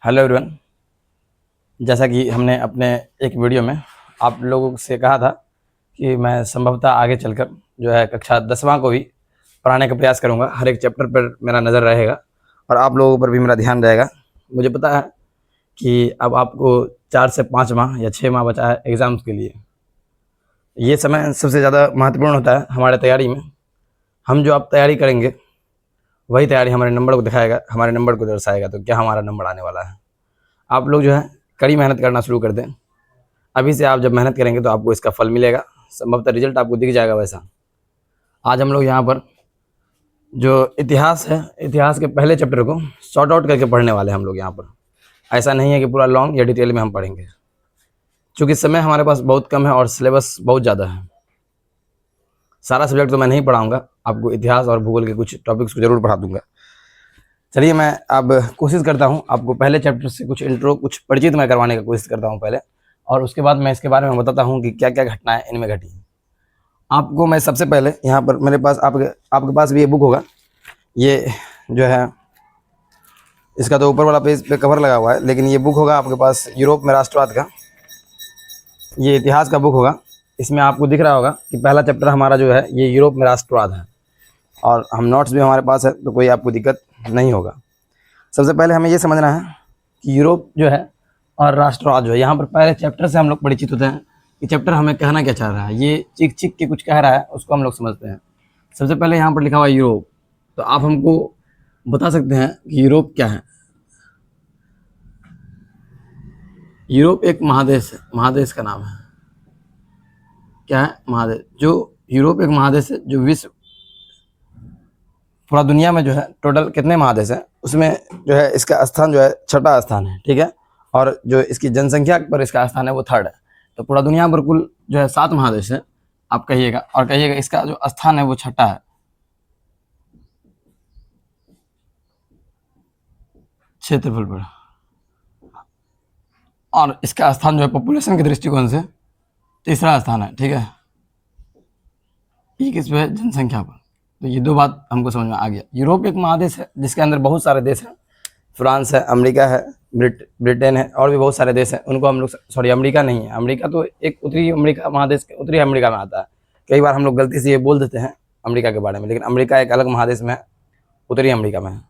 Hello everyone. जैसा कि हमने अपने एक वीडियो में आप लोगों से कहा था कि मैं संभवतः आगे चलकर जो है कक्षा 10वां को भी पढ़ाने का प्रयास करूंगा। हर एक चैप्टर पर मेरा नज़र रहेगा और आप लोगों पर भी मेरा ध्यान रहेगा। मुझे पता है कि अब आपको 4 से 5 माह या 6 माह बचा है एग्ज़ाम्स के लिए। ये समय सबसे ज़्यादा महत्वपूर्ण होता है हमारे तैयारी में। हम जो आप तैयारी करेंगे वही तैयारी हमारे नंबर को दिखाएगा, हमारे नंबर को दर्शाएगा। तो क्या हमारा नंबर आने वाला है। आप लोग जो है कड़ी मेहनत करना शुरू कर दें। अभी से आप जब मेहनत करेंगे तो आपको इसका फल मिलेगा, संभवतः रिजल्ट आपको दिख जाएगा। वैसा आज हम लोग यहाँ पर जो इतिहास है, इतिहास के पहले चैप्टर को शॉर्ट आउट करके पढ़ने वाले हैं हम लोग यहाँ पर। ऐसा नहीं है कि पूरा लॉन्ग या डिटेल में हम पढ़ेंगे, क्योंकि समय हमारे पास बहुत कम है और सिलेबस बहुत ज़्यादा है। सारा सब्जेक्ट तो मैं नहीं पढ़ाऊँगा, आपको इतिहास और भूगोल के कुछ टॉपिक्स को ज़रूर पढ़ा दूँगा। चलिए मैं अब कोशिश करता हूँ आपको पहले चैप्टर से कुछ इंट्रो, कुछ परिचित मैं करवाने की कोशिश करता हूँ पहले, और उसके बाद मैं इसके बारे में बताता हूँ कि क्या क्या घटनाएं इनमें घटी। आपको मैं सबसे पहले यहाँ पर मेरे पास आपके पास भी ये बुक होगा। ये जो है इसका तो ऊपर वाला पेज पे कवर लगा हुआ है, लेकिन ये बुक होगा आपके पास यूरोप में राष्ट्रवाद का। ये इतिहास का बुक होगा। इसमें आपको दिख रहा होगा कि पहला चैप्टर हमारा जो है ये यूरोप में राष्ट्रवाद है, और हम नोट्स भी हमारे पास है, तो कोई आपको दिक्कत नहीं होगा। सबसे पहले हमें ये समझना है कि यूरोप जो है और राष्ट्रवाद जो है, यहाँ पर पहले चैप्टर से हम लोग परिचित होते हैं कि चैप्टर हमें कहना क्या चाह रहा है। ये चिक चिक के कुछ कह रहा है, उसको हम लोग समझते हैं। सबसे पहले यहाँ पर लिखा हुआ है यूरोप, तो आप हमको बता सकते हैं कि यूरोप क्या है। यूरोप एक महादेश है, महादेश का नाम है। क्या है? महादेश। जो यूरोप एक महादेश है, जो विश्व पूरा दुनिया में जो है टोटल कितने महादेश हैं उसमें जो है इसका स्थान जो है 6ठा स्थान है, ठीक है। और जो इसकी जनसंख्या पर इसका स्थान है वो 3rd है। तो पूरा दुनिया पर कुल जो है 7 महादेश है, आप कहिएगा, और कहिएगा इसका जो स्थान है वो 6ठा है, क्षेत्रफल पर। और इसका स्थान जो है पॉपुलेशन के दृष्टिकोण से 3रा स्थान है, ठीक है। ये किस पे है? जनसंख्या पर। तो ये 2 बात हमको समझ में आ गया। यूरोप एक महादेश है जिसके अंदर बहुत सारे देश हैं। फ्रांस है, अमेरिका है, ब्रिटेन है, और भी बहुत सारे देश हैं। उनको हम लोग, सॉरी अमेरिका नहीं है, अमेरिका तो एक उत्तरी अमेरिका महादेश के उत्तरी अमेरिका में आता है। कई बार हम लोग गलती से ये बोल देते हैं अमेरिका के बारे में, लेकिन अमेरिका एक अलग महादेश में है, उत्तरी अमेरिका में है।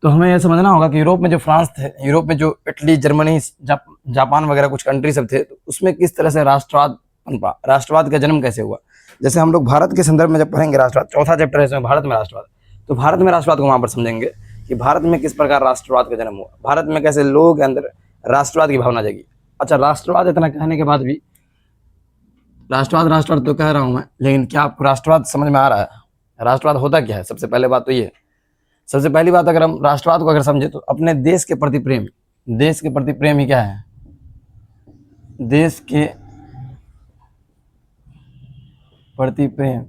तो हमें यह समझना होगा कि यूरोप में जो फ्रांस थे, यूरोप में जो इटली, जर्मनी, जापान वगैरह कुछ कंट्री सब थे, तो उसमें किस तरह से राष्ट्रवाद पनपा, राष्ट्रवाद का जन्म कैसे हुआ। जैसे हम लोग भारत के संदर्भ में जब पढ़ेंगे राष्ट्रवाद, चौथा चैप्टर है इसमें भारत में राष्ट्रवाद, तो भारत में राष्ट्रवाद को वहाँ पर समझेंगे कि भारत में किस प्रकार राष्ट्रवाद का जन्म हुआ, भारत में कैसे लोगों के अंदर राष्ट्रवाद की भावना जगी। अच्छा, राष्ट्रवाद इतना कहने के बाद भी, राष्ट्रवाद राष्ट्रवाद तो कह रहा हूँ मैं, लेकिन क्या आपको राष्ट्रवाद समझ में आ रहा है? राष्ट्रवाद होता क्या है? सबसे पहले बात तो ये, सबसे पहली बात, अगर हम राष्ट्रवाद को अगर समझे तो अपने देश के प्रति प्रेम, देश के प्रति प्रेम ही क्या है? देश के प्रति प्रेम,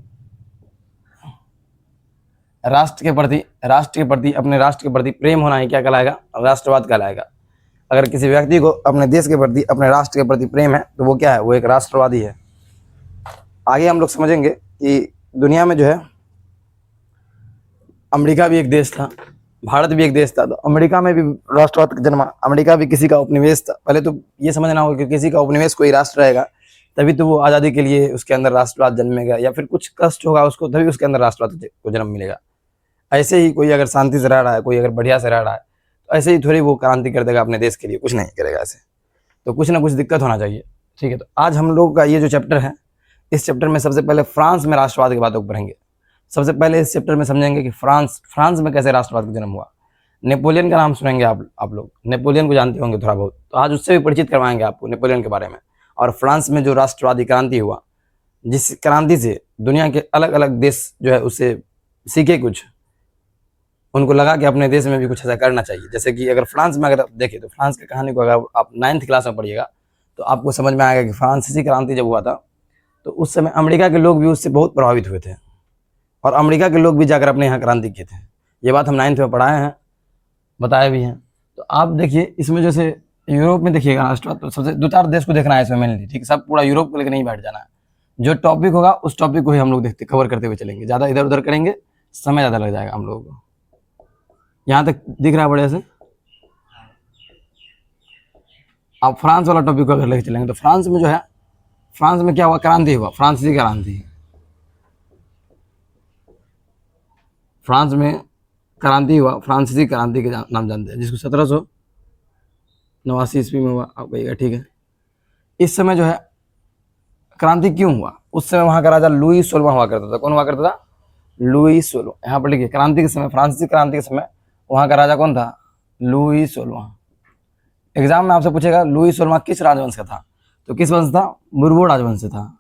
राष्ट्र के प्रति अपने राष्ट्र के प्रति प्रेम होना ही क्या कहलाएगा? राष्ट्रवाद कहलाएगा। अगर किसी व्यक्ति को अपने देश के प्रति, अपने राष्ट्र के प्रति प्रेम है तो वो क्या है? वो एक राष्ट्रवादी है। आगे हम लोग समझेंगे कि दुनिया में जो है अमेरिका भी एक देश था, भारत भी एक देश था, तो अमेरिका में भी राष्ट्रवाद जन्मा। अमेरिका भी किसी का उपनिवेश था। पहले तो ये समझना होगा कि किसी का उपनिवेश कोई राष्ट्र रहेगा तभी तो वो आज़ादी के लिए उसके अंदर राष्ट्रवाद जन्मेगा, या फिर कुछ कष्ट होगा उसको तभी उसके अंदर राष्ट्रवाद को जन्म मिलेगा। ऐसे ही कोई अगर शांति से रह रहा है, कोई अगर बढ़िया से रह रहा है, तो ऐसे ही थोड़ी वो क्रांति कर देगा अपने देश के लिए, कुछ नहीं करेगा ऐसे। तो कुछ ना कुछ दिक्कत होना चाहिए, ठीक है। तो आज हम लोग का ये जो चैप्टर है, इस चैप्टर में सबसे पहले फ्रांस में राष्ट्रवाद की बातों को पढ़ेंगे। सबसे पहले इस चैप्टर में समझेंगे कि फ्रांस में कैसे राष्ट्रवाद का जन्म हुआ। नेपोलियन का नाम सुनेंगे आप लोग, नेपोलियन को जानते होंगे थोड़ा बहुत, तो आज उससे भी परिचित करवाएंगे आपको नेपोलियन के बारे में। और फ्रांस में जो राष्ट्रवादी क्रांति हुआ, जिस क्रांति से दुनिया के अलग अलग देश जो है उससे सीखे, कुछ उनको लगा कि अपने देश में भी कुछ ऐसा करना चाहिए। जैसे कि अगर फ्रांस में अगर आप देखें तो फ्रांस की कहानी को अगर आप 9th क्लास में पढ़िएगा तो आपको समझ में आएगा कि फ्रांसीसी क्रांति जब हुआ था तो उस समय अमेरिका के लोग भी उससे बहुत प्रभावित हुए थे, और अमेरिका के लोग भी जाकर अपने यहाँ क्रांति किए थे। ये बात हम 9th में पढ़ाए हैं, बताए भी हैं। तो आप देखिए इसमें जैसे यूरोप में देखिएगा राष्ट्रवाद, तो सबसे 2-4 देश को देखना है इसमें मेनली, ठीक है। सब पूरा यूरोप को लेकर नहीं बैठ जाना है। जो टॉपिक होगा उस टॉपिक को ही हम लोग देखते कवर करते हुए चलेंगे। ज़्यादा इधर उधर करेंगे समय ज़्यादा लग जाएगा हम लोगों को। यहाँ तक दिख रहा है बढ़िया से? आप फ्रांस वाला टॉपिक को अगर लेके चलेंगे तो फ्रांस में जो है, फ्रांस में क्या हुआ, क्रांति हुआ, फ्रांसीसी क्रांति। फ्रांस में क्रांति हुआ, फ्रांसीसी क्रांति के नाम जानते हैं, जिसको 1789 ईस्वी में हुआ। आप कहिएगा ठीक है। इस समय जो है क्रांति क्यों हुआ, उस समय वहां का राजा लुई 16वां हुआ करता था। कौन हुआ करता था? लुई 16। यहाँ पर लिखिए, क्रांति के समय, फ्रांसीसी क्रांति के समय वहां का राजा कौन था? लुई 16वां। एग्जाम में आपसे पूछेगा लुई 16वां किस राजवंश का था, तो किस वंश था? बुर्बोन राजवंश से था।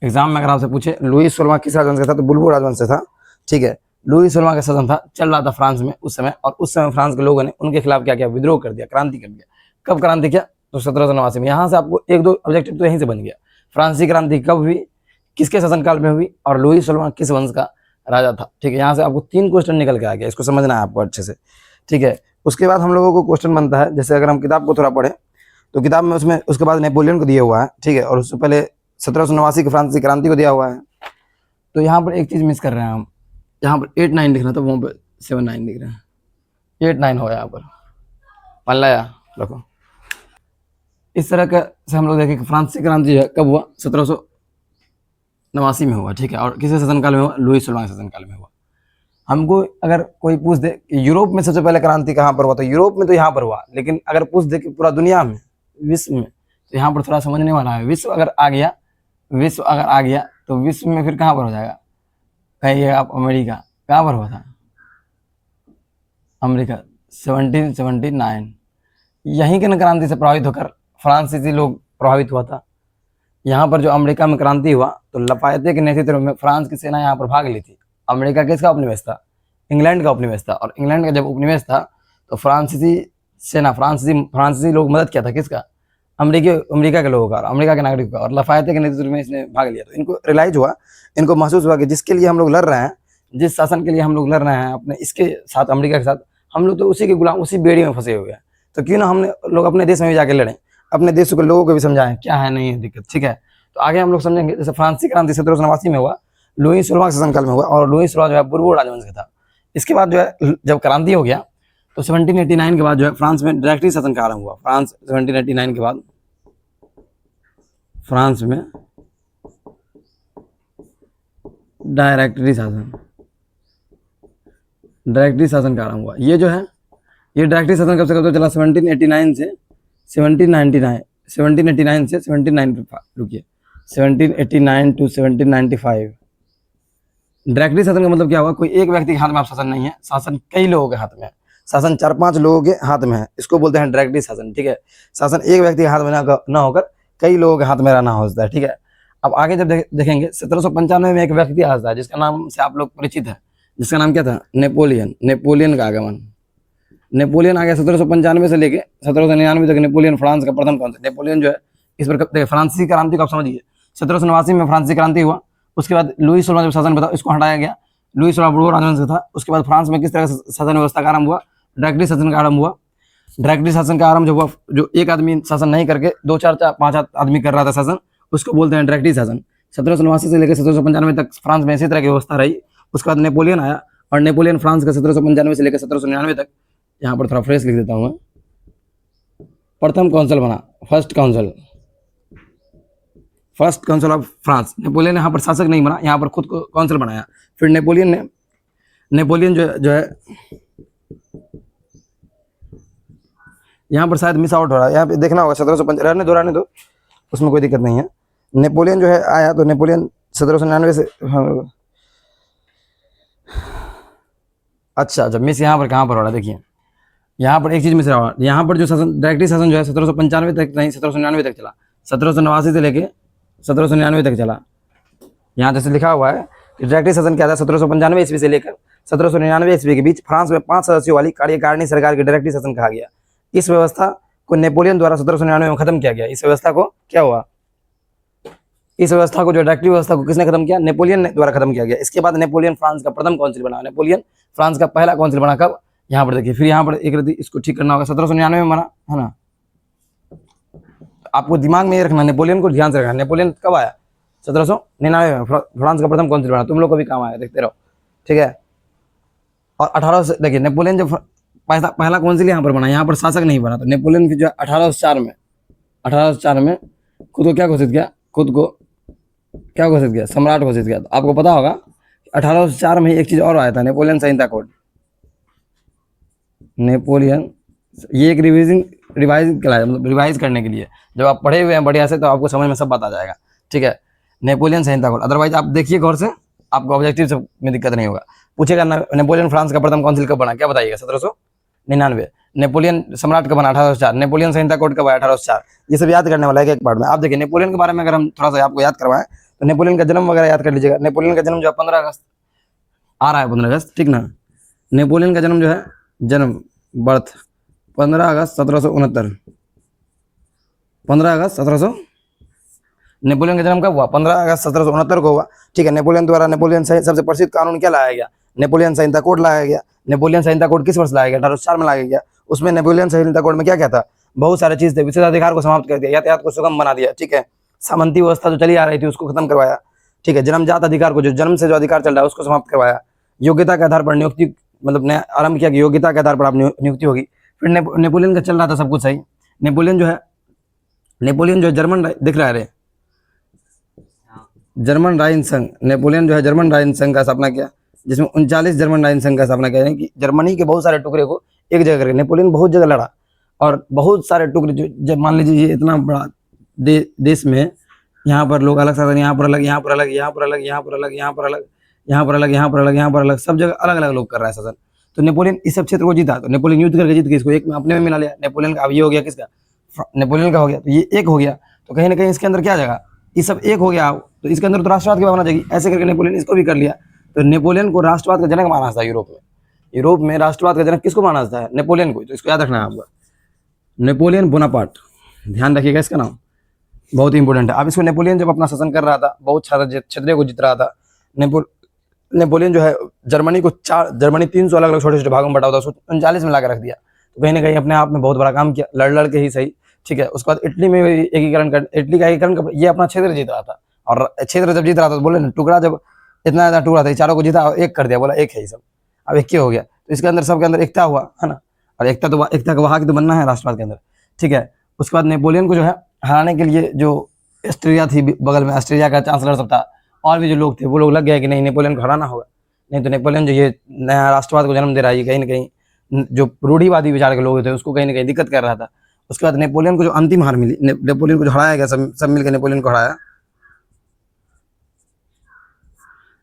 एग्जाम में अगर आपसे पूछे लुई 16वां किस राजवंश का था, तो बुर्बोन राजवंश से था। ठीक है, लुई 16वां का शासन था, चल रहा था फ्रांस में उस समय, और उस समय फ्रांस के लोगों ने उनके खिलाफ क्या किया? विद्रोह कर दिया, क्रांति कर दिया। कब क्रांति किया? तो 1789 में। यहाँ से आपको एक दो ऑब्जेक्टिव तो यहीं से बन गया। फ्रांसीसी क्रांति कब हुई, किसके शासनकाल में हुई, और लुई 16वां किस वंश का राजा था। ठीक है, यहाँ से आपको 3 क्वेश्चन निकल के आ गया, इसको समझना है आपको अच्छे से। ठीक है, उसके बाद हम लोगों को क्वेश्चन बनता है, जैसे अगर हम किताब को थोड़ा पढ़े तो किताब में उसमें उसके बाद नेपोलियन को दिया हुआ है। ठीक है, और उससे पहले 1789 की फ्रांसीसी क्रांति को दिया हुआ है। तो यहाँ पर एक चीज़ मिस कर रहे हैं हम, यहाँ पर 89 लिखना था, वहाँ पर 79 लिख रहे हैं। 89 हो यहाँ पर, मान लाया रखो। इस तरह का से हम लोग देखें कि फ्रांसीसी क्रांति जो है कब हुआ? 1789 में हुआ। ठीक है, और किसके शासनकाल में हुआ? लुई 16वां के शासनकाल में हुआ। हमको अगर कोई पूछ दे कि यूरोप में सबसे पहले क्रांति कहाँ पर हुआ, तो यूरोप में तो यहाँ पर हुआ, लेकिन अगर पूछ दे कि पूरा दुनिया में, विश्व में, तो यहाँ पर थोड़ा समझने वाला है। विश्व अगर आ गया तो विश्व में फिर कहाँ पर हो जाएगा? कहिए आप, अमेरिका। कहाँ पर हुआ था? अमेरिका 1779। यहीं के क्रांति से प्रभावित होकर फ्रांसीसी लोग प्रभावित हुआ था। यहाँ पर जो अमेरिका में क्रांति हुआ, तो लफायते के नेतृत्व में फ्रांस की सेना यहाँ पर भाग ली थी। अमेरिका किसका उपनिवेश था? इंग्लैंड का उपनिवेश था। और इंग्लैंड का जब उपनिवेश था तो फ्रांसीसी सेना, फ्रांसीसी लोग मदद किया था किसका? अमेरिका के लोगों का, अमेरिका के नागरिकों का, और लफायते के नेतृत्व में इसने भाग लिया। तो इनको रियलाइज हुआ, इनको महसूस हुआ कि जिसके लिए हम लोग लड़ रहे हैं, जिस शासन के लिए हम लोग लड़ रहे हैं अपने इसके साथ, अमेरिका के साथ, हम लोग तो उसी के गुलाम, उसी बेड़ी में फंसे हुए हैं। तो क्यों ना हमने लोग अपने देश में भी जाके लड़ें, अपने देश के लोगों को भी समझाएं क्या है नहीं है दिक्कत। ठीक है, तो आगे हम लोग समझेंगे। जैसे फ्रांसीसी क्रांति 1789 में हुआ, लुई 16वां के शासनकाल में हुआ, और लुई 16वां जो है बुर्बोन राजवंश का था। इसके बाद जो है जब क्रांति हो गया तो 1789 के बाद जो है फ्रांस में डायरेक्टरी शासन का आरंभ हुआ। फ्रांस 1789 के बाद फ्रांस में डायरेक्टरी शासन का आरंभ हुआ। ये जो है, ये डायरेक्टरी शासन कब से कब तक चला? 1789 से 1799, 1789 से 1795, रुकिए, 1789 टू 1795। डायरेक्टरी शासन का मतलब क्या हुआ? कोई एक व्यक्ति के हाथ में आप शासन नहीं है, शासन कई लोगों के हाथ में है, शासन 4-5 लोगों के हाथ में है, इसको बोलते हैं डायरेक्टरी शासन। ठीक है, शासन एक व्यक्ति के हाथ में ना होकर कई लोगों के हाथ में रहना होता है। ठीक है, अब आगे जब देखेंगे 1795 में एक व्यक्ति आता है जिसका नाम से आप लोग परिचित है, जिसका नाम क्या था? नेपोलियन का आगमन। नेपोलियन आ गया 1795 से लेके 1799 तक। नेपोलियन फ्रांस का प्रथम कौन सा? नेपोलियन जो है इस पर फ्रांसीसी क्रांति को आप समझिए। 1789 में फ्रांसीसी क्रांति हुआ, उसके बाद लुई 16वां जब शासन बताओ, इसको हटाया गया। लुई 16वां बुर्बोन राजवंश था। उसके बाद फ्रांस में किस तरह से शासन व्यवस्था का आरंभ हुआ? डायरेक्टरी शासन का आरंभ हुआ। डायरेक्टरी शासन का आरंभ जब हुआ, जो एक आदमी शासन नहीं करके 2-4-5 आदमी कर रहा था शासन, उसको बोलते हैं डायरेक्टरी शासन। 1789 से लेकर 1795 तक फ्रांस में इसी तरह की व्यवस्था रही। उसके बाद नेपोलियन आया, और नेपोलियन फ्रांस का 1795 से लेकर 1799 तक, यहाँ पर थोड़ा फ्रेश लिख देता हूँ मैं, प्रथम काउंसिल बना, first council of France. Napoleon यहाँ पर शासक नहीं बना, यहाँ पर खुद को काउंसिल बनाया। फिर नेपोलियन जो है यहाँ पर शायद मिस आउट हो रहा है, यहाँ पे देखना होगा 1750, रहने दो, उसमें कोई दिक्कत नहीं है। नेपोलियन जो है आया, तो नेपोलियन 1799 से, हाँ, अच्छा जब मिस यहाँ पर कहाँ पर हो रहा है, देखिए यहाँ पर एक चीज़ मिस रहा है। यहाँ पर जो शासन, डायरेक्टरी शासन जो है 1795 तक नहीं, 1799 तक चला। 1789 से लेके 1799 तक चला। यहाँ जैसे लिखा हुआ है कि डायरेक्टरी शासन क्या था? 1795 ईस्वी से लेकर 1799 ईस्वी के बीच फ्रांस में 5 सदस्यों वाली कार्यकारिणी सरकार के डायरेक्टरी शासन कहा गया। इस व्यवस्था को नेपोलियन द्वारा 1799 में खत्म किया गया। इस व्यवस्था को क्या हुआ? इस व्यवस्था को, जो डायरेक्टरी व्यवस्था को किसने खत्म किया? नेपोलियन द्वारा खत्म किया गया। इसके बाद नेपोलियन फ्रांस का प्रथम काउंसिल बना। नेपोलियन फ्रांस का पहला काउंसिल बना कब? यहाँ पर देखिए, फिर यहाँ पर एक रद्दी, इसको ठीक करना होगा, 1799 में बना है ना। आपको दिमाग में ये रखना, नेपोलियन को ध्यान से रखना। नेपोलियन कब आया? 1799 में फ्रांस का प्रथम काउंसिल बना। तुम लोग को भी काम आया, देखते रहो। ठीक है, और 1800 से देखिए नेपोलियन जब पहला पहला कौंसिल यहाँ पर बना, यहाँ पर शासक नहीं बना, तो नेपोलियन की जो 1804 में खुद को क्या घोषित किया, खुद को क्या घोषित किया, सम्राट घोषित किया। तो आपको पता होगा 1804 में एक चीज और आया था, नेपोलियन संहिता कोड। नेपोलियन ये एक रिवाइज कराया, मतलब रिवाइज करने के लिए। जब आप पढ़े हुए हैं बढ़िया से तो आपको समझ में सब बात आ जाएगा, ठीक है। नेपोलियन संहिता कोड, अदरवाइज आप देखिए गौर से, आपको ऑब्जेक्टिव में दिक्कत नहीं होगा। पूछेगा नेपोलियन फ्रांस का प्रथम काउंसिल कब बना, क्या बताइएगा, 1799। नेपोलियन सम्राट कब बना, 1804। नेपोलियन संहिता कोड कब आया, 1804। ये सब याद करने वाला है एक पार्ट में। आप देखिए नेपोलियन के बारे में अगर हम थोड़ा सा आपको याद करवाएं तो नेपोलियन का जन्म वगैरह याद कर लीजिएगा। नेपोलियन का जन्म जो 15 अगस्त आ रहा है, 15 अगस्त, ठीक ना। नेपोलियन का जन्म जो है, जन्म बर्थ 15 अगस्त 1769। 15 अगस्त 1700 नेपोलियन का जन्म कब हुआ, 15 अगस्त 1769 को हुआ, ठीक है। नेपोलियन द्वारा नेपोलियन सबसे प्रसिद्ध कानून क्या लाया गया, नेपोलियन संहिता कोड लाया गया। नेपोलियन संहिता कोड किस वर्ष लाया गया, 1804 में लाया गया। उसमें नेपोलियन संहिता कोड में क्या क्या था, बहुत सारे चीज थे। विशेषाधिकार को समाप्त कर दिया, यातायात को सुगम बना दिया, ठीक है। सामंती व्यवस्था जो चली आ रही थी उसको खत्म करवाया, ठीक है। जन्मजात अधिकार को, जो जन्म से जो अधिकार चल रहा है उसको समाप्त करवाया। योग्यता के आधार पर नियुक्ति, मतलब नया आरंभ किया कि योग्यता के आधार पर आप नियुक्ति होगी। फिर नेपोलियन का चल रहा था सब कुछ सही। नेपोलियन जो है जर्मन दिख रहा है, जर्मन राइन संघ, नेपोलियन जो है जर्मन राइन संघ का स्थापना किया, जिसमें 39 जर्मन राइन संघ का स्थापना किया, कि जर्मनी के बहुत सारे टुकड़े को एक जगह करके। नेपोलियन बहुत जगह लड़ा और बहुत सारे टुकड़े, जो जब मान लीजिए ये इतना बड़ा देश में, यहाँ पर लोग अलग शासन, यहाँ पर अलग, यहाँ पर अलग, यहाँ पर अलग, यहाँ पर अलग, यहाँ पर अलग, यहाँ पर अलग, यहाँ पर अलग, यहाँ पर अलग, सब जगह अलग अलग लोग कर रहा है शासन। तो नेपोलियन इस सब क्षेत्र को जीता, तो नेपोलियन युद्ध करके जीत गया, इसको एक में अपने में मिला लिया नेपोलियन का। अब ये हो गया किसका, नेपोलियन का हो गया, तो ये एक हो गया। तो कहीं ना कहीं इसके अंदर क्या जाएगा, ये सब एक हो गया, तो इसके अंदर तो राष्ट्रवाद की भावना चाहिए। ऐसे करके नेपोलियन इसको भी कर लिया। तो नेपोलियन को राष्ट्रवाद का जनक माना था यूरोप में। यूरोप में राष्ट्रवाद का जनक किसको माना जाता है, नेपोलियन को। तो इसको याद रखना है आपका, नेपोलियन बोनापार्ट, ध्यान रखिएगा इसका नाम, बहुत ही इंपॉर्टेंट है। अब इसको नेपोलियन जब अपना शासन कर रहा था, बहुत सारे क्षेत्रों को जीत रहा था। नेपोलियन जो है जर्मनी 300 अलग अलग छोटे छोटे भागों में बटा हुआ था, 39 में लाकर रख दिया। तो कहीं ना कहीं अपने आप में बहुत बड़ा काम किया, लड़ के ही सही, ठीक है। उसके बाद इटली में एकीकरण कर, इटली का एकीकरण, ये अपना क्षेत्र जीत रहा था। और क्षेत्र जब जीत रहा था तो बोले टुकड़ा, जब इतना ज्यादा टुकड़ा था, चारों को जीता और एक कर दिया, बोला एक है ही सब, अब एक ही हो गया। तो इसके अंदर सबके अंदर एकता हुआ है ना, और एकता का वहां की तो बनना है राष्ट्रवाद के अंदर, ठीक है। उसके बाद नेपोलियन को जो है हराने के लिए, जो ऑस्ट्रिया थी बगल में, ऑस्ट्रिया का चांसलर सब था, और भी जो लोग थे, वो लोग लग गए कि नहीं नेपोलियन को हराना होगा। नहीं तो नेपोलियन जो ये नया राष्ट्रवाद को जन्म दे रहा है, कहीं ना कहीं जो रूढ़िवादी विचार के लोग थे उसको कहीं ना कहीं दिक्कत कर रहा था। उसके बाद नेपोलियन को जो अंतिम हार मिली, नेपोलियन को जो हराया गया, सब मिलकर नेपोलियन को हराया।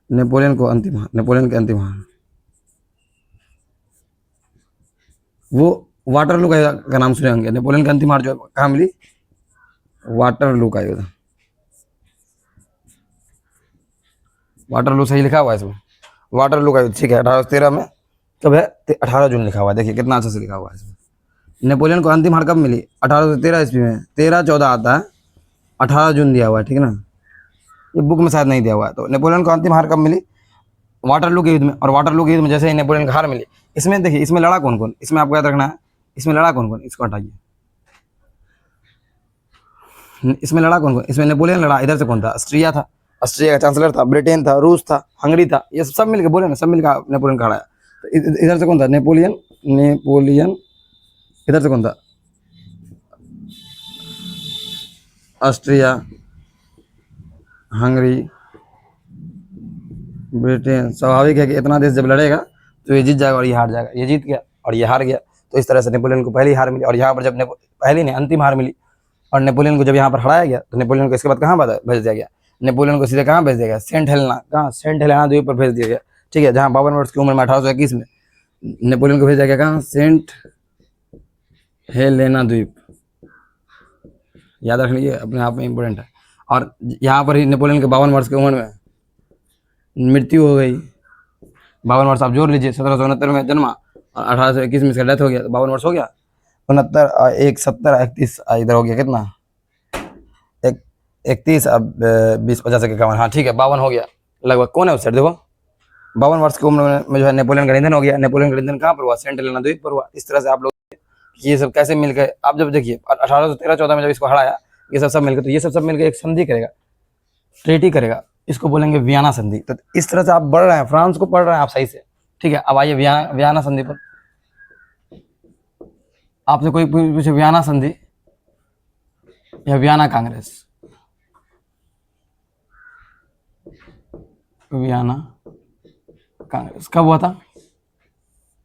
नेपोलियन के अंतिम हार वो वाटरलू का नाम सुने होंगे। नेपोलियन का अंतिम हार जो कहाँ मिली, वाटरलू का युद्ध। वाटरलू सही लिखा हुआ है इसमें, वाटरलू का युद्ध, ठीक है। 1813 में कब है, 18 जून लिखा हुआ है, देखिए कितना अच्छा से लिखा हुआ है इसमें। नेपोलियन को अंतिम हार कब मिली, 1813 ईस्वी में, 13-14 आता है, 18 जून दिया हुआ है, ठीक है ना। ये बुक में शायद नहीं दिया हुआ है। तो नेपोलियन को अंतिम हार कब मिली, वाटरलू के युद्ध में। और वाटरलू के युद्ध में जैसे ही नेपोलियन को हार मिली, इसमें देखिए इसमें लड़ा कौन कौन, इसमें आपको याद रखना है, इसमें लड़ा कौन कौन, इसको हटाइए, इसमें लड़ा कौन कौन, इसमें नेपोलियन लड़ा। इधर से कौन था, ऑस्ट्रिया था, ऑस्ट्रिया का चांसलर था, ब्रिटेन था, रूस था, हंगरी था, ये सब मिलकर बोले ना, सब मिलकर नेपोलियन का हराया। तो इधर से कौन था, नेपोलियन, इधर से कौन था, ऑस्ट्रिया, हंगरी, ब्रिटेन। स्वाभाविक है कि इतना देश जब लड़ेगा तो ये जीत जाएगा और ये हार जाएगा। ये जीत गया और ये हार गया। तो इस तरह से नेपोलियन को पहली हार मिली, और यहाँ पर जब पहली नहीं अंतिम हार मिली, और नेपोलियन को जब यहाँ पर हराया गया, तो नेपोलियन को इसके बाद कहाँ भेज दिया गया, नेपोलियन को सीधे कहाँ भेज दिया गया, सेंट हेलेना, कहाँ, सेंट हेलेना द्वीप पर भेज दिया गया, ठीक है। जहाँ 52 वर्ष की उम्र में 1821 में नेपोलियन को भेज दिया गया, कहाँ, सेंट हेलेना द्वीप, याद रख लीजिए, अपने आप में इंपॉर्टेंट है। और यहाँ पर ही नेपोलियन के 52 वर्ष की उम्र में मृत्यु हो गई। 52 वर्ष आप जोड़ लीजिए, 1769 में जन्मा और 1821 में इसका डेथ हो गया, तो 52 वर्ष हो गया। 69 1 70 31 इधर हो गया कितना, 31 अब 20 50 51, हाँ ठीक है 52 हो गया लगभग। कौन है उस साइड, देखो 52 वर्ष की उम्र में जो है नेपोलियन का निधन हो गया। नेपोलियन का निधन कहाँ पर हुआ, सेंट हेलेना द्वीप पर हुआ। इस तरह से आप लोग ये सब कैसे मिल गए, आप जब देखिए 1813-14 में जब इसको हराया, ये सब मिलकर, तो ये सब मिलकर एक संधि करेगा, ट्रीटी करेगा, इसको बोलेंगे वियना संधि। तो इस तरह से आप बढ़ रहे हैं, फ्रांस को पढ़ रहे हैं आप सही से, ठीक है, अब आइए वियना संधि पर। आपसे कोई पूछे वियना संधि या वियना कांग्रेस, वियना कांग्रेस कब हुआ था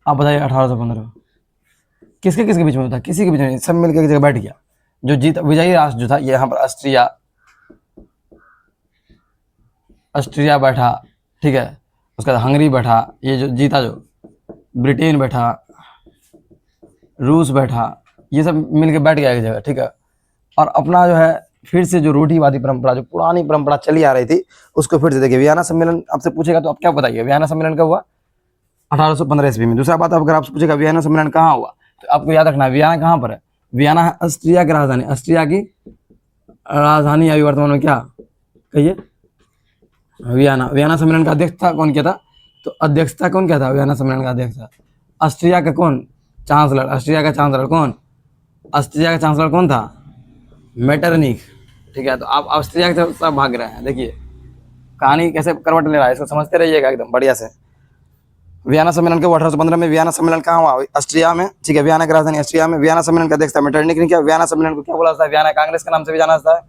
आप बताइए? 1815। किसके किसके बीच में हुआ था? किसी के बीच में, सब मिलकर एक जगह बैठ गया। जो जीत विजयी राष्ट्र जो था ये यहाँ पर ऑस्ट्रिया बैठा, ठीक है, उसके बाद हंगरी बैठा, ये जो जीता जो ब्रिटेन बैठा, रूस बैठा, ये सब मिलके बैठ गया एक जगह, ठीक है। और अपना जो है फिर से जो रूढ़िवादी परंपरा, जो पुरानी परंपरा चली आ रही थी, उसको फिर से देखिए। वियना सम्मेलन आपसे पूछेगा तो आप क्या बताइए, वियना सम्मेलन कब हुआ? 1815 ईस्वी में। दूसरा बात, अगर आपसे पूछेगा वियना सम्मेलन कहाँ हुआ, तो आपको याद रखना है वियना कहाँ पर है। वियना है ऑस्ट्रिया की राजधानी, ऑस्ट्रिया की राजधानी अभी वर्तमान में क्या कहिए? वियना। वियना सम्मेलन का अध्यक्षता कौन किया था? तो अध्यक्षता कौन किया था वियना सम्मेलन का अध्यक्षता? ऑस्ट्रिया का कौन? चांसलर। ऑस्ट्रिया का चांसलर कौन? ऑस्ट्रिया का चांसलर कौन था? मेटरनिख, ठीक है। तो आप ऑस्ट्रिया के सब भाग रहे हैं, देखिए कहानी कैसे करवट ले रहा है, इसको समझते रहिएगा एकदम बढ़िया से। वियना सम्मेलन के 1815 में वियना सम्मेलन कहाँ हुआ? ऑस्ट्रिया में, ठीक है। वियना की राजधानी ऑस्ट्रिया में। वियना सम्मेलन का अध्यक्षता मेटरनिख ने किया। वियना सम्मेलन को क्या बोला जाता है? वियना कांग्रेस के नाम से भी जाना जाता है।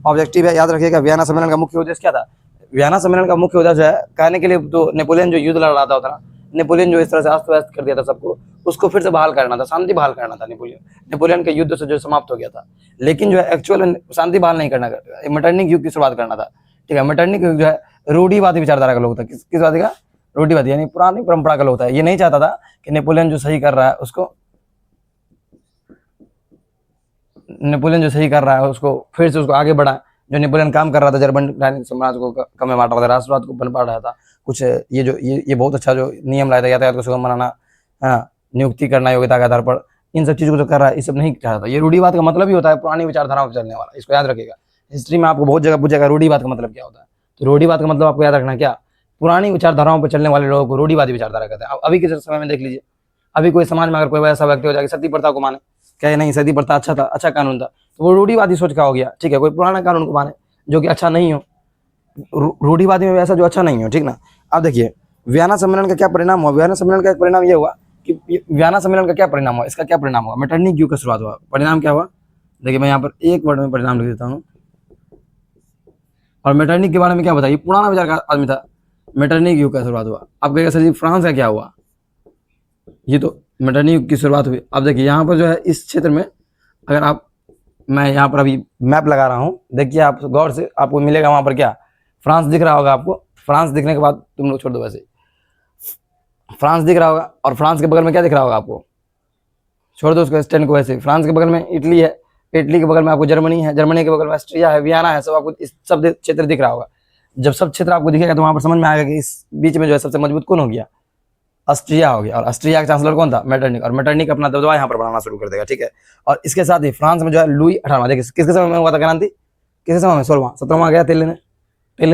ऑब्जेक्टिव है, याद रखिएगा। वियना सम्मेलन का मुख्य उद्देश्य क्या था? वियना सम्मेलन का मुख्य उद्देश्य है कहने के लिए, तो नेपोलियन जो युद्ध लड़ रहा था, नेपोलियन जो इस तरह से अस्त व्यस्त कर दिया था सबको, उसको फिर से बहाल करना था, शांति बहाल करना था। नेपोलियन के युद्ध से जो समाप्त हो गया था, लेकिन जो है एक्चुअल में शांति बहाल नहीं करना, मेटरनिख युग की शुरुआत करना था, ठीक है। मेटरनिख युग जो है रूढ़िवादी विचारधारा का लोग था। किस वादी का? रूढ़िवादी, यानी पुरानी परंपरा का लोग था। ये नहीं चाहता था कि नेपोलियन जो सही कर रहा है उसको, नेपोलियन जो सही कर रहा है उसको फिर से उसको आगे बढ़ाए। जो नेपोलियन काम कर रहा था जर्मन साम्राज्य को कम बांट रहा था, राष्ट्रवाद को बन पा रहा था, कुछ ये बहुत अच्छा जो नियम लाया था, यातायात को सुगम बनाना, नियुक्ति करना योग्यता के आधार पर, इन सब चीज़ों को जो कर रहा है, ये सब नहीं चाहता था। ये रूढ़िवाद का मतलब ही होता है पुरानी विचारधाराओं पर चलने वाला, इसको याद रखिएगा। हिस्ट्री में आपको बहुत जगह पूछेगा रूढ़िवाद का मतलब क्या होता है, तो रूढ़िवाद का मतलब आपको याद रखना क्या? पुरानी विचारधाराओं पर चलने वाले लोगों को रूढ़िवादी विचारधारा कहते हैं। अभी के समय में देख लीजिए, अभी कोई समाज में अगर कोई ऐसा व्यक्ति हो जाए सती प्रथा को माने, क्या नहीं सती प्रथा अच्छा था, अच्छा कानून था, तो वो रूढ़िवादी सोच का हो गया, ठीक है। कोई पुराना कानून को माने जो कि अच्छा नहीं हो, रूढ़िवादी में वैसा जो अच्छा नहीं हो, ठीक ना। अब देखिए वियना सम्मेलन का क्या परिणाम हुआ? वियना सम्मेलन का एक परिणाम ये हुआ कि वियना सम्मेलन का क्या परिणाम हुआ, इसका क्या परिणाम हुआ? मेटरनिख युग का शुरुआत हुआ। परिणाम क्या हुआ? देखिए मैं यहाँ पर एक वर्ड में परिणाम लिख देता हूँ। और मेटरनिख के बारे में क्या बताइए, पुराना विचार का आदमी था। मेटरनिख युग का शुरुआत हुआ। आप कहेगा सर जी फ्रांस का क्या हुआ? ये तो मेटरनिख युग की शुरुआत हुई। अब देखिए यहाँ पर जो है इस क्षेत्र में, अगर आप, मैं यहाँ पर अभी मैप लगा रहा हूँ, देखिए आप गौर से, आपको मिलेगा वहाँ पर क्या, फ्रांस दिख रहा होगा आपको। फ्रांस दिखने के बाद तुम लोग छोड़ दो, वैसे फ्रांस दिख रहा होगा, और फ्रांस के बगल में क्या दिख रहा होगा आपको? छोड़ दो उसको, स्टैंड को। वैसे फ्रांस के बगल में इटली है, इटली के बगल में आपको जर्मनी है, जर्मनी के बगल में ऑस्ट्रिया है, वियना है, सब आपको इस सब क्षेत्र दिख रहा होगा। जब सब क्षेत्र आपको दिखेगा तो वहाँ पर समझ में आएगा कि इस बीच में जो है सबसे मजबूत कौन हो गया? ऑस्ट्रिया हो गया। और ऑस्ट्रिया का चांसलर कौन था? मेटरनिख। और मेटरनिख अपना दबदबा यहाँ पर बढ़ाना शुरू कर देगा, ठीक है। और इसके साथ ही फ्रांस में जो है लुई 18वां, देखिए किसके समय में हुआ था क्रांति? किसके समय में? 16वां। 17वां गया तेले ने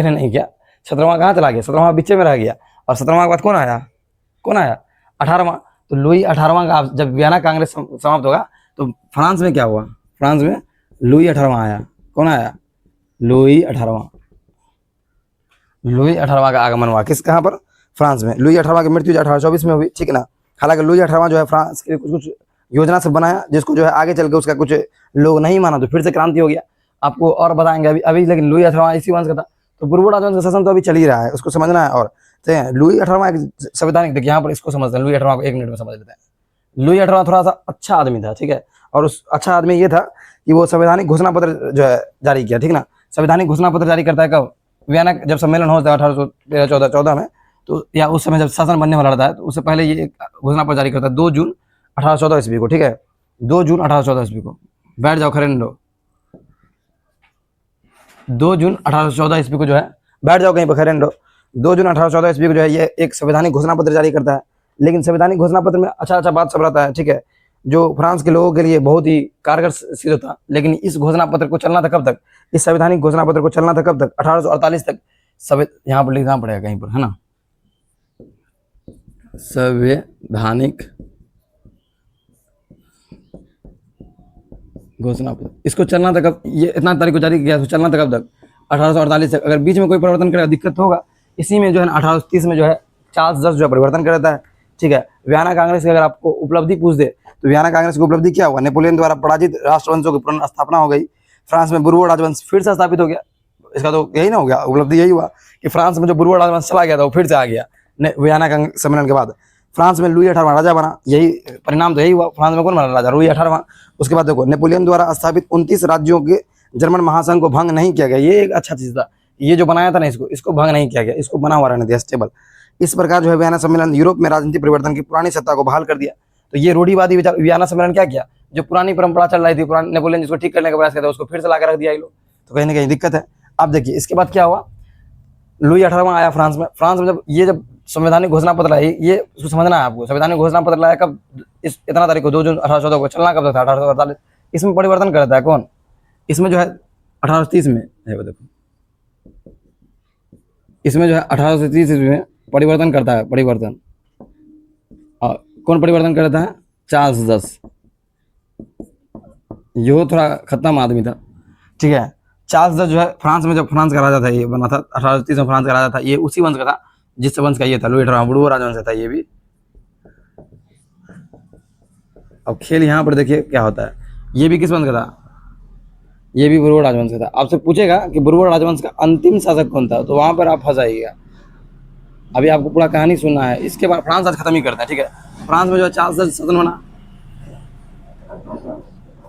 नहीं किया। 17वां कहाँ चला गया? 17वां बीच में रह गया। और 17वां के बाद कौन आया? 18वां। तो लुई 18वां का जब वियना कांग्रेस समाप्त होगा तो फ्रांस में क्या हुआ? फ्रांस में लुई 18वां आया। कौन आया? लुई 18वां। लुई 18वां का आगमन हुआ किस, कहाँ पर? फ्रांस में। लुई 18वां की मृत्यु 1824 में हुई, ठीक है ना। हालांकि लुई 18वां जो है फ्रांस के कुछ योजना सब बनाया, जिसको जो है आगे चल के उसका कुछ लोग नहीं माना तो फिर से क्रांति हो गया। आपको और बताएंगे अभी लेकिन लुई 18वां इसी वंश का था। तो पूर्व राजवंश का शासन तो अभी चल ही रहा है, उसको समझना है। और लुई 18वां एक संवैधानिक, देखिए यहाँ पर इसको समझते हैं। लुई 18वां को 1 मिनट में समझ लेते हैं। लुई 18वां थोड़ा सा अच्छा आदमी था, ठीक है। और उस अच्छा आदमी ये था कि वो संवैधानिक घोषणा पत्र जो है जारी किया, ठीक ना। संवैधानिक घोषणा पत्र जारी करता है कब? वियना जब सम्मेलन होता है 1813-14 में, तो या उस समय जब शासन बनने वाला रहता है तो उससे पहले ये घोषणा पत्र जारी करता है 2 जून 1814 ईस्वी को, ठीक है। 2 जून 1814 ईस्वी को। बैठ जाओ खड़े लो। 2 जून 1814 ईस्वी को जो है, बैठ जाओ कहीं पर खड़े लो। 2 जून 1814 ईस्वी को जो है ये एक संवैधानिक घोषणा पत्र जारी करता है। लेकिन संवैधानिक घोषणा पत्र में अच्छा बात सब रहता है, ठीक है, जो फ्रांस के लोगों के लिए बहुत ही कारगर सिद्ध होता। लेकिन इस घोषणा पत्र को चलना था कब तक? इस संवैधानिक घोषणा पत्र को चलना था कब तक? 1848 तक। यहाँ पर लिखना पड़ेगा कहीं पर, है ना। संवैधानिक घोषणा पत्र, इसको चलना था कब? ये इतना तारीख को जारी किया तो चलना था कब तक? 1848 तक। अगर बीच में कोई परिवर्तन करेगा दिक्कत होगा। इसी में जो है 1830 में जो है चार्ल्स 10 जो है परिवर्तन कर देता है, ठीक है। वियना कांग्रेस की अगर आपको उपलब्धि पूछ दे तो वियना कांग्रेस की उपलब्धि क्या हुआ, नेपोलियन द्वारा पराजित राष्ट्रवंशों की पुनर्स्थापना हो गई, फ्रांस में बुर्बो राजवंश फिर से स्थापित हो गया। इसका तो यही ना हो गया, उपलब्धि यही हुआ कि फ्रांस में जो बुर्बो राजवंश चला गया था वो फिर से आ गया वियना सम्मेलन के बाद। फ्रांस में लुई 18वां राजा बना, यही परिणाम तो यही हुआ। फ्रांस में कौन बना राजा, लुई 18वां। उसके बाद देखो नेपोलियन द्वारा स्थापित 29 राज्यों के जर्मन महासंघ को भंग नहीं किया गया, ये एक अच्छा चीज था, ये जो बनाया था ना इसको भंग नहीं किया गया, इसको बना हुआ रहने दिया स्टेबल। इस प्रकार जो है वियना सम्मेलन यूरोप में राजनीतिक परिवर्तन की पुरानी सत्ता को बहाल कर दिया। तो ये रूढ़िवादी विचार वियना सम्मेलन क्या किया, जो पुरानी परंपरा चल रही थी, पुरानी नेपोलियन जिसको ठीक करने का प्रयास किया था उसको फिर से लाकर रख दिया ये लोग, तो कहीं ना कहीं दिक्कत है। अब देखिए इसके बाद क्या हुआ, लुई 18वां आया फ्रांस में। फ्रांस में जब संवैधानिक घोषणा पत्र लाई, ये उसको समझना है आपको, संवैधानिक घोषणा पत्र लाया कब, इस इतना तारीख को 2 जून 1814 को, चलना कब तक था 1848। इसमें परिवर्तन करता है कौन, इसमें जो है 1830 में है, देखो इसमें जो है 1830 में परिवर्तन करता है, परिवर्तन। और कौन परिवर्तन करता है, चार्ल्स 10। यो थोड़ा खत्म आदमी था, ठीक है। चार्ल्स 10 जो है फ्रांस में, जब फ्रांस का राजा था, ये बना था 1830 में, फ्रांस का राजा था, ये उसी वंश का था जिस वंश का ये था, लुई 18वां बुर्बो राजवंश था ये भी। अब खेल यहाँ पर देखिए क्या होता है, ये भी किस वंश का था, ये भी बुर्बो राजवंश का था। आपसे पूछेगा कि बुर्बो राजवंश का अंतिम शासक कौन था, तो वहां पर आप फंसाइएगा। अभी आपको पूरा कहानी सुनना है, इसके बाद फ्रांस आज खत्म ही करता है, ठीक है। फ्रांस में जो है चार्ल्स 10 सदन बना,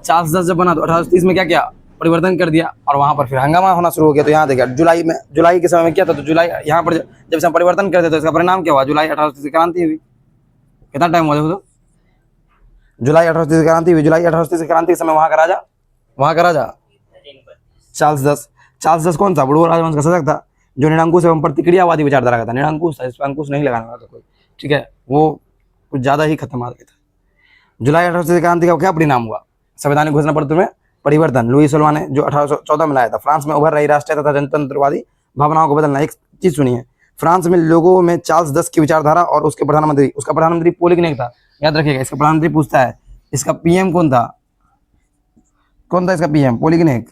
चार्ल्स 10 जब बना तो 1830 में क्या किया, परिवर्तन कर दिया, और वहां पर फिर हंगामा होना शुरू हो गया। तो यहाँ देखिए जुलाई के समय में क्या था, तो जुलाई यहाँ पर जब से परिवर्तन करते तो इसका परिणाम क्या हुआ, जुलाई 1830 की क्रांति हुई। कितना टाइम हुआ देखो तो, जुलाई 1830 की क्रांति हुई। जुलाई 1830 की क्रांति के समय वहां का राजा चार्ल्स 10 कौन था, बुर्बो राजवंश का शासक था, जो निरंकुश एवं प्रतिक्रियावादी विचारधारा का था। निरंकुश था, इस पर अंकुश नहीं लगाने वाला था कोई, ठीक है, वो कुछ ज्यादा ही खतरनाक था। जुलाई 1830 की क्रांति का क्या परिणाम हुआ, संवैधानिक घोषणा पत्र में परिवर्तन। लुई 16वां ने जो 1814 में लाया था। फ्रांस में उभर रही राष्ट्रीय तथा जनतंत्रवादी भावनाओं को बदलना। एक चीज सुनिए, फ्रांस में लोगों में चार्ल्स 10 की विचारधारा और उसका प्रधानमंत्री पोलिगनेक था। याद रखिएगा, इसका प्रधानमंत्री पूछता है, इसका पीएम कौन था इसका पीएम, पोलिगनेक।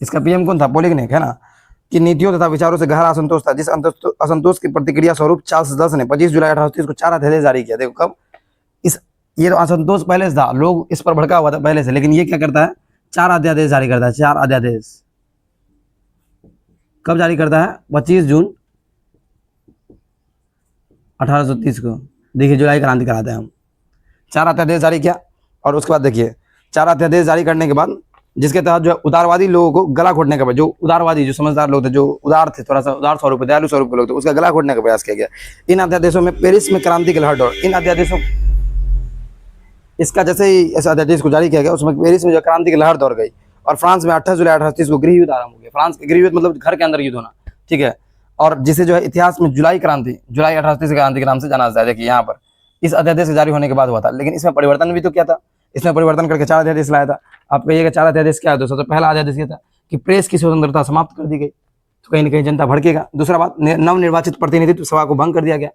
इसका पीएम कौन था, पोलिगनेक, है ना। कि नीतियों तथा विचारों से गहरा असंतोष था, जिस असंतोष की प्रतिक्रिया स्वरूप चार्ल्स 10 ने 25 जुलाई 1830 को 4 अध्यादेश जारी किया। देखो कब, ये तो असंतोष पहले से था, लोग इस पर भड़का हुआ था पहले से, लेकिन ये क्या करता है, 4 अध्यादेश जारी करता है। 4 अध्यादेश कब जारी करता है, 25 जून 1830 को। देखिए जुलाई क्रांति कराते हैं हम, 4 अध्यादेश जारी किया। और उसके बाद देखिए 4 अध्यादेश जारी करने के बाद, जिसके तहत जो उदारवादी लोगों को गला घोटने का, जो उदारवादी, जो समझदार लोग थे, जो उदार थे, थोड़ा सा उदार स्वरूप, दयालु स्वरूप के लोग थे, उसका गला घोटने का प्रयास किया गया। इन अध्यादेशों में पेरिस में क्रांति की लहर दौड़, इन अध्यादेशों, इसका जैसे ही इस अध्यादेश को जारी किया गया, उसमें पेरिस में जो क्रांति की लहर दौड़ गई। और फ्रांस में 28 जुलाई 1830 को गृह युद्ध आरंभ हो गया। फ्रांस के गृह युद्ध मतलब घर के अंदर युद्ध होना, ठीक है। और जिसे जो है इतिहास में जुलाई 1830 क्रांति के नाम से जाना जाता है। देखिए यहाँ पर इस अध्यादेश के जारी होने के बाद हुआ था, लेकिन इसमें परिवर्तन भी तो क्या था, इसमें परिवर्तन करके 4 अध्यादेश लाया था। आप कहिएगा 4 अध्यादेश क्या है, तो सबसे पहला अध्यादेश ये था कि प्रेस की स्वतंत्रता समाप्त कर दी गई, तो कहीं ना कहीं जनता भड़केगा। दूसरा बात, नवनिर्वाचित प्रतिनिधित्व सभा को भंग कर दिया गया।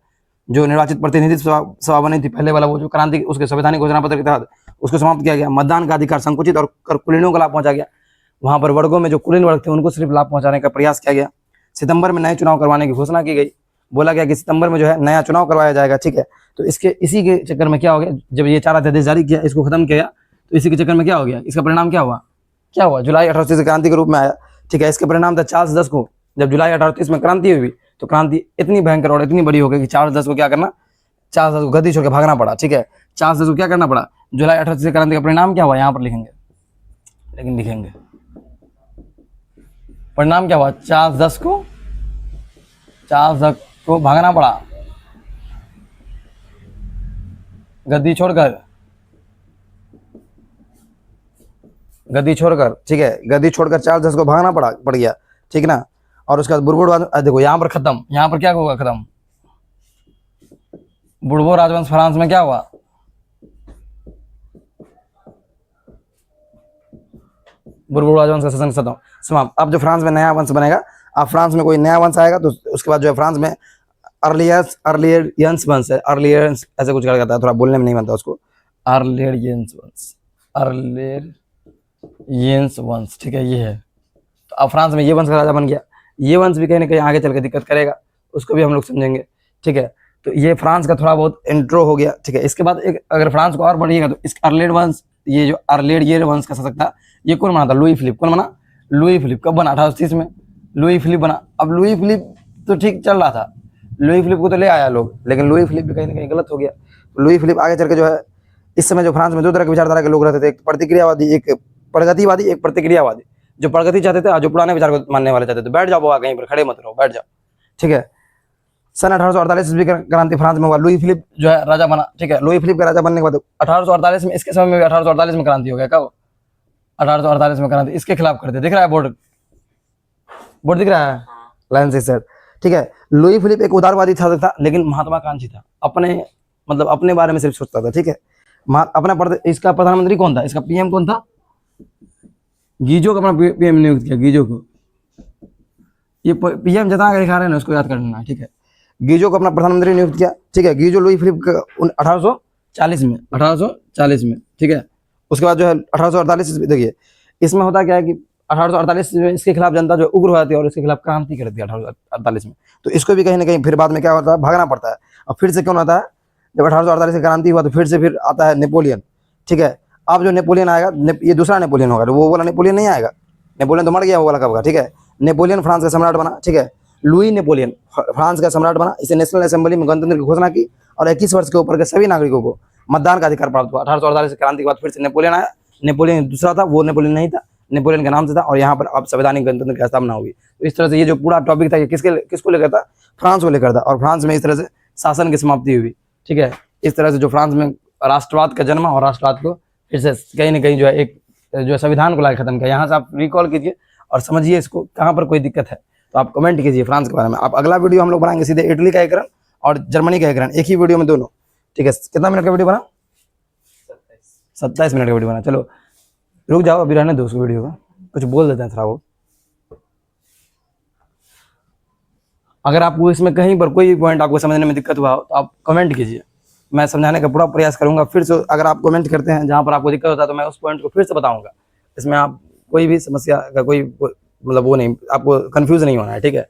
जो निर्वाचित प्रतिनिधित्व सभा बनी थी पहले वाला, वो जो क्रांति उसके संवैधानिक घोषणा पत्र के तहत, उसको समाप्त किया गया। मतदान का अधिकार संकुचित और कुलीनों को लाभ पहुंचा गया। वहां पर वर्गों में जो कुलीन वर्ग थे उनको सिर्फ लाभ पहुंचाने का प्रयास किया गया। सितंबर में नए चुनाव करवाने की घोषणा की गई। बोला गया कि सितंबर में जो है नया चुनाव करवाया जाएगा, ठीक है। तो इसी के चक्कर में क्या हो गया, जब ये 4 अध्यादेश जारी किया, इसको खत्म किया, तो इसी के चक्कर में क्या हो गया, इसका परिणाम क्या हुआ, जुलाई 1830 क्रांति के रूप में आया, ठीक है। इसके परिणाम था चार्ल्स 10 को, जब जुलाई 1830 में क्रांति हुई, तो क्रांति इतनी भयंकर और इतनी बड़ी हो गई कि चार्ल्स 10 को क्या करना, चार्ल्स 10 को गद्दी छोड़ के भागना पड़ा, ठीक है। चार्ल्स 10 को क्या करना पड़ा, जुलाई 1830 क्रांति का परिणाम क्या हुआ, यहाँ पर लिखेंगे, लेकिन लिखेंगे परिणाम क्या हुआ, चार्ल्स 10 को भागना पड़ा, गद्दी छोड़कर, ठीक है। गद्दी छोड़कर चार्ल्स 10 को भागना पड़ गया, ठीक ना। और उसके बाद बुर्बो राजवंश, देखो यहाँ पर खत्म, यहाँ पर क्या होगा खत्म, बुर्बो राजवंश फ्रांस में क्या हुआ, बुर्बो राजवंश का शासन खत्म, समाप्त। अब जो फ्रांस में नया वंश बनेगा, अब फ्रांस में कोई नया वंश आएगा, तो उसके बाद जो है फ्रांस में अर्लियंस वंश है, अर्लियंस ऐसे कुछ कर जाता है, थोड़ा बोलने में नहीं बनता उसको, अर्लियंस वंश, ठीक है, ये है। तो अब फ्रांस में ये वंश का राजा बन गया। ये वंश भी कहीं ना कहीं आगे चल के दिक्कत करेगा, उसको भी हम लोग समझेंगे। ठीक है, तो ये फ्रांस का थोड़ा बहुत इंट्रो हो गया। ठीक है, इसके बाद एक अगर फ्रांस को और बढ़िएगा तो इस अर्लेड वंश, ये जो अर्लेड ये वंश का शासक था, ये कौन बना था? Louis Philippe. कौन बना? Louis Philippe. कब बना? 1830 में लुई फिलिप बना। अब लुई फिलिप तो ठीक चल रहा था, लुई फिलिप को तो ले आया लोग, लेकिन लुई फिलिप भी कहीं ना कहीं गलत हो गया। लुई फिलिप आगे चल के जो है, इस समय जो फ्रांस में दो तरह के विचारधारा के लोग रहते थे, एक प्रतिक्रियावादी, एक प्रगतिवादी, एक प्रतिक्रियावादी। जो प्रगति चाहते थे और जो पुराने विचार को मानने वाले चाहते थे। बैठ जाओ बाबा, कहीं पर खड़े मत रहो, बैठ जाओ। ठीक है, सन 1848 ईस्वी क्रांति फ्रांस में हुआ। लुई फिलिप जो है राजा बना। ठीक है, लुई फिलिप का राजा बनने के बाद 1848 में, इसके समय में 1848 में क्रांति हो गया। कब? 1848 में क्रांति इसके खिलाफ करते। दिख रहा है बोर्ड? बोर्ड दिख रहा है लाइन से सर। ठीक है, लुई फिलिप एक उदारवादी था, लेकिन महत्वाकांक्षी था। अपने मतलब अपने बारे में सिर्फ सोचता था। ठीक है, अपना इसका प्रधानमंत्री कौन था? इसका पीएम कौन था? गीजो को अपना पीएम नियुक्त किया, गीजो को। ये पीएम जता कर दिखा रहे हैं, उसको याद कर लेना। ठीक है, गीजो को अपना प्रधानमंत्री नियुक्त किया। ठीक है, गीजो लुई फिलिप 1840 में, 1840 में। ठीक है, उसके बाद जो है 1848 देखिए, इसमें होता क्या है कि 1848 में इसके खिलाफ जनता जो उग्र हो जाती है और इसके खिलाफ क्रांति कर दी 1848 में। तो इसको भी कहीं ना कहीं फिर बाद में क्या होता है, भागना पड़ता है। और फिर से क्यों आता है? जब 1848 से क्रांति हुआ तो फिर आता है नेपोलियन। ठीक है, अब जो नेपोलियन आएगा, ये दूसरा नेपोलियन होगा, वो वाला नेपोलियन नहीं आएगा। नेपोलियन तो मर गया, वो वाला कब का। ठीक है, नेपोलियन फ्रांस का सम्राट बना। ठीक है, लुई नेपोलियन फ्रांस का सम्राट बना। इसे नेशनल असेंबली में गणतंत्र की घोषणा की और 21 वर्ष के ऊपर के सभी नागरिकों को मतदान का अधिकार प्राप्त हुआ। 1848 से क्रांति के बाद फिर से नेपोलियन आया। नेपोलियन दूसरा था, वो नेपोलियन नहीं था, नेपोलियन के नाम से था। और यहाँ पर अब संवैधानिक गणतंत्र की स्थापना हुई। तो इस तरह से ये जो पूरा टॉपिक था, ये किसको लेकर था? फ्रांस को लेकर था। और फ्रांस में इस तरह से शासन की समाप्ति हुई। ठीक है, इस तरह से जो फ्रांस में राष्ट्रवाद का जन्म और राष्ट्रवाद को फिर से कहीं ना कहीं जो है एक जो संविधान को लाके खत्म किया। यहाँ से आप रिकॉल कीजिए और समझिए इसको, कहाँ पर कोई दिक्कत है तो आप कमेंट कीजिए फ्रांस के बारे में। आप अगला वीडियो हम लोग बनाएंगे सीधे इटली का एकीकरण और जर्मनी का एकीकरण, एक ही वीडियो में दोनों। ठीक है, कितना मिनट का वीडियो बना? 27 मिनट का वीडियो बना। चलो रुक जाओ, अभी रहने दो उसको वीडियो का, कुछ बोल देते हैं थोड़ा वो। अगर आपको इसमें कहीं पर कोई पॉइंट आपको समझने में दिक्कत हुआ हो तो आप कमेंट कीजिए, मैं समझाने का पूरा प्रयास करूंगा। फिर से अगर आप कमेंट करते हैं जहाँ पर आपको दिक्कत होता है तो मैं उस पॉइंट को फिर से बताऊंगा। इसमें आप कोई भी समस्या का कोई मतलब वो नहीं, आपको कंफ्यूज नहीं होना है। ठीक है,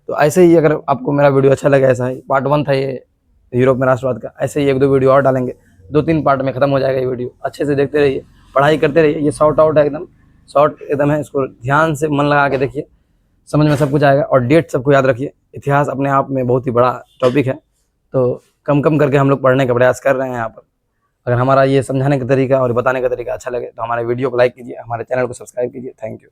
तो ऐसे ही अगर आपको मेरा वीडियो अच्छा लगा, ऐसा ही पार्ट 1 था ये यूरोप में राष्ट्रवाद का, ऐसे ही 1-2 वीडियो और डालेंगे, 2-3 पार्ट में खत्म हो जाएगा ये वीडियो। अच्छे से देखते रहिए, पढ़ाई करते रहिए। ये शॉर्ट आउट है, एकदम शॉर्ट एकदम है, इसको ध्यान से मन लगा के देखिए, समझ में सब कुछ आएगा। और डेट सबको याद रखिए। इतिहास अपने आप में बहुत ही बड़ा टॉपिक है, तो कम कम करके हम लोग पढ़ने का प्रयास कर रहे हैं यहाँ पर। अगर हमारा ये समझाने का तरीका और बताने का तरीका अच्छा लगे तो हमारे वीडियो को लाइक कीजिए, हमारे चैनल को सब्सक्राइब कीजिए। Thank you.